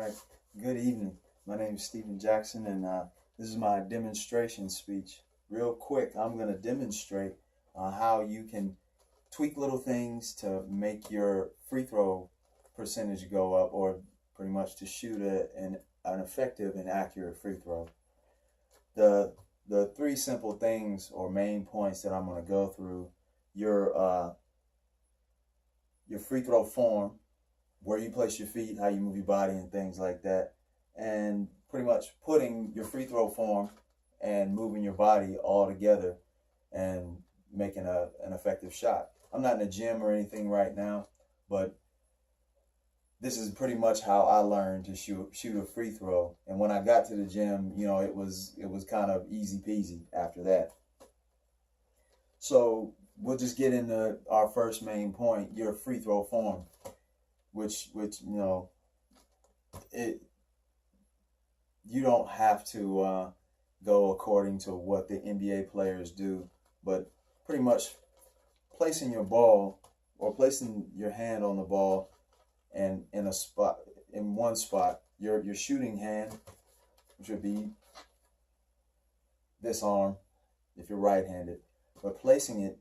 right. Good evening. My name is Stephen Jackson, and this is my demonstration speech. Real quick, I'm going to demonstrate how you can tweak little things to make your free throw percentage go up, or pretty much to shoot an effective and accurate free throw. The three simple things or main points that I'm going to go through: your free throw form, where you place your feet, how you move your body, and things like that. And pretty much putting your free throw form and moving your body all together and making an effective shot. I'm not in a gym or anything right now, but this is pretty much how I learned to shoot a free throw. And when I got to the gym, it was kind of easy peasy after that. So we'll just get into our first main point: your free throw form, which you don't have to go according to what the NBA players do, but pretty much placing your ball or placing your hand on the ball and in one spot, your shooting hand, which would be this arm if you're right-handed, but placing it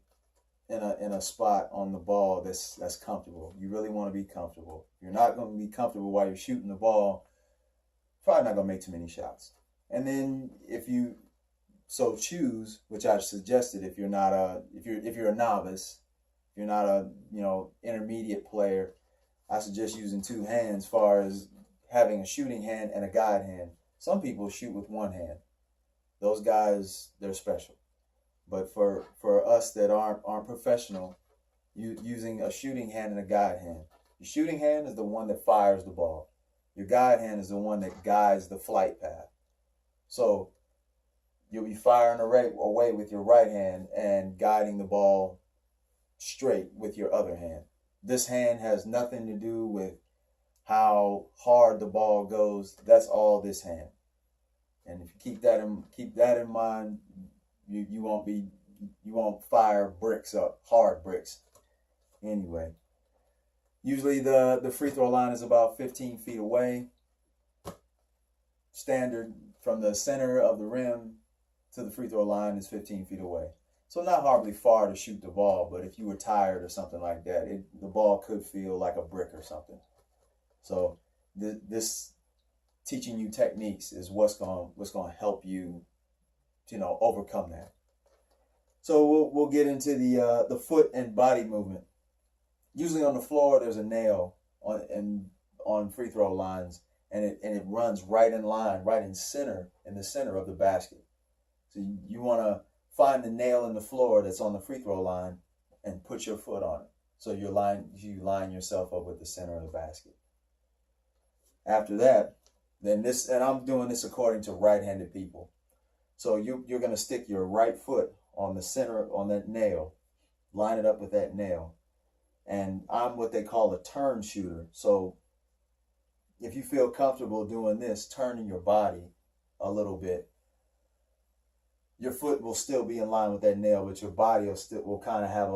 in a spot on the ball that's comfortable. You really want to be comfortable. You're not going to be comfortable while you're shooting the ball, probably not going to make too many shots. And then if you so choose, which I suggested, if you're a novice, if you're not a intermediate player, I suggest using two hands, as far as having a shooting hand and a guide hand. Some people shoot with one hand. Those guys, they're special. But for us that aren't professional, using a shooting hand and a guide hand. Your shooting hand is the one that fires the ball. Your guide hand is the one that guides the flight path. So you'll be firing away with your right hand and guiding the ball straight with your other hand. This hand has nothing to do with how hard the ball goes. That's all this hand. And if you keep that in mind, you won't fire bricks up, hard bricks. Anyway, usually the free throw line is about 15 feet away. Standard from the center of the rim to the free throw line is 15 feet away. So not horribly far to shoot the ball, but if you were tired or something like that, the ball could feel like a brick or something. So this teaching you techniques is what's going to help you overcome that. So we'll get into the foot and body movement. Usually on the floor, there's a nail on free throw lines, and it runs right in line, right in the center of the basket. So you want to find the nail in the floor that's on the free throw line and put your foot on it. So you line yourself up with the center of the basket. After that, and I'm doing this according to right-handed people. So you're going to stick your right foot on the center, on that nail, line it up with that nail. And I'm what they call a turn shooter. So if you feel comfortable doing this, turning your body a little bit, your foot will still be in line with that nail, but your body will kind of have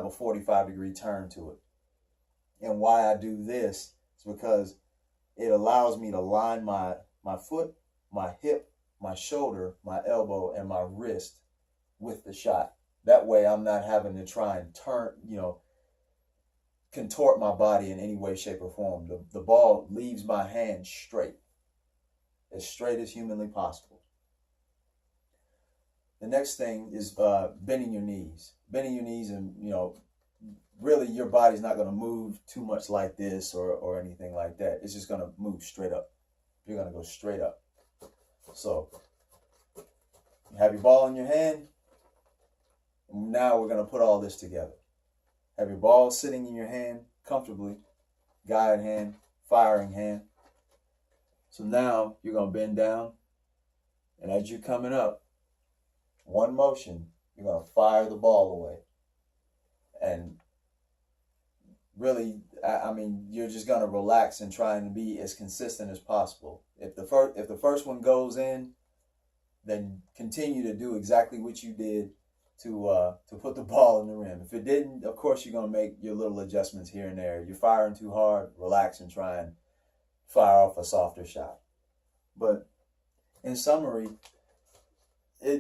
a 45-degree turn to it. And why I do this is because it allows me to line my foot, my hip, my shoulder, my elbow, and my wrist with the shot. That way I'm not having to try and contort my body in any way, shape, or form. The ball leaves my hand straight as humanly possible. The next thing is bending your knees. Bending your knees, and really your body's not going to move too much like this or anything like that. It's just going to move straight up. You're going to go straight up. So you have your ball in your hand. Now we're going to put all this together. Have your ball sitting in your hand comfortably, guide hand, firing hand. So now you're going to bend down, and as you're coming up, one motion, you're going to fire the ball away. And really, you're just going to relax and try and be as consistent as possible. If the first one goes in, then continue to do exactly what you did to put the ball in the rim. If it didn't, of course you're going to make your little adjustments here and there. You're firing too hard, relax and try and fire off a softer shot. But in summary,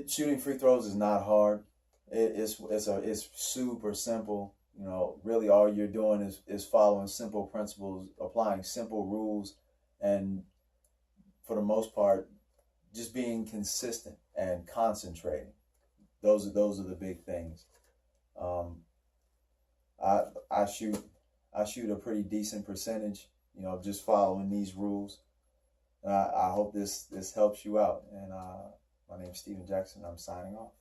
shooting free throws is not hard. It's super simple. You know, really all you're doing is following simple principles, applying simple rules, and for the most part, just being consistent and concentrating. Those are the big things. Um, I I shoot I shoot a pretty decent percentage. You know, just following these rules. And I hope this helps you out. And my name's Steven Jackson. I'm signing off.